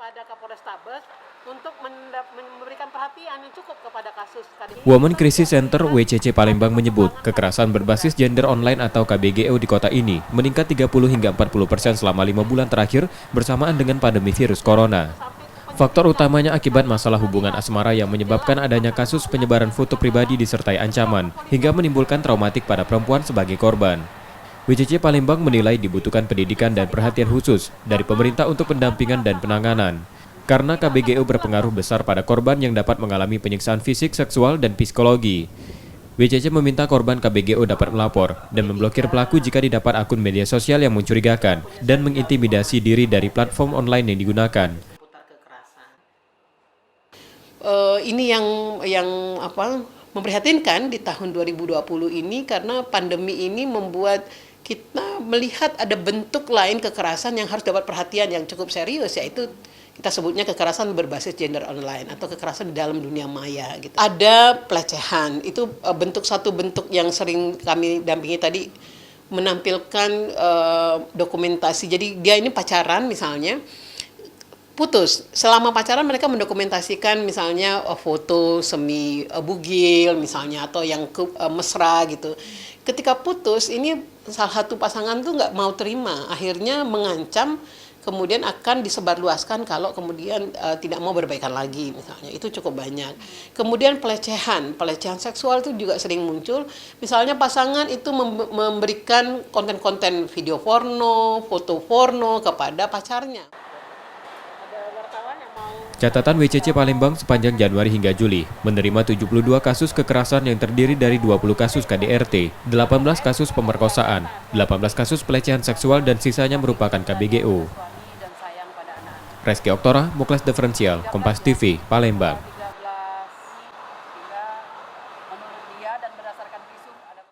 kepada Kapolrestabes untuk memberikan perhatian yang cukup kepada kasus KDGO. Women Crisis Center WCC Palembang menyebut kekerasan berbasis gender online atau KBGO di kota ini meningkat 30 hingga 40% selama 5 bulan terakhir bersamaan dengan pandemi virus corona. Faktor utamanya akibat masalah hubungan asmara yang menyebabkan adanya kasus penyebaran foto pribadi disertai ancaman hingga menimbulkan traumatik pada perempuan sebagai korban. WCC Palembang menilai dibutuhkan pendidikan dan perhatian khusus dari pemerintah untuk pendampingan dan penanganan. Karena KBGO berpengaruh besar pada korban yang dapat mengalami penyiksaan fisik, seksual, dan psikologi. WCC meminta korban KBGO dapat melapor dan memblokir pelaku jika didapat akun media sosial yang mencurigakan dan mengintimidasi diri dari platform online yang digunakan. Ini yang memprihatinkan di tahun 2020 ini karena pandemi ini membuat kita melihat ada bentuk lain kekerasan yang harus dapat perhatian yang cukup serius, yaitu kita sebutnya kekerasan berbasis gender online atau kekerasan di dalam dunia maya. Gitu. Ada pelecehan, itu satu bentuk yang sering kami dampingi tadi, menampilkan dokumentasi. Jadi dia ini pacaran misalnya, putus. Selama pacaran mereka mendokumentasikan misalnya foto semi bugil misalnya atau yang mesra gitu. Ketika putus ini salah satu pasangan tuh nggak mau terima, akhirnya mengancam, kemudian akan disebarluaskan kalau kemudian tidak mau berbaikan lagi misalnya. Itu cukup banyak. Kemudian pelecehan seksual itu juga sering muncul. Misalnya pasangan itu memberikan konten-konten video porno, foto porno kepada pacarnya. Catatan WCC Palembang sepanjang Januari hingga Juli menerima 72 kasus kekerasan yang terdiri dari 20 kasus KDRT, 18 kasus pemerkosaan, 18 kasus pelecehan seksual dan sisanya merupakan KBGO. Reski Oktora, Muklas Diferensial, Kompas TV, Palembang.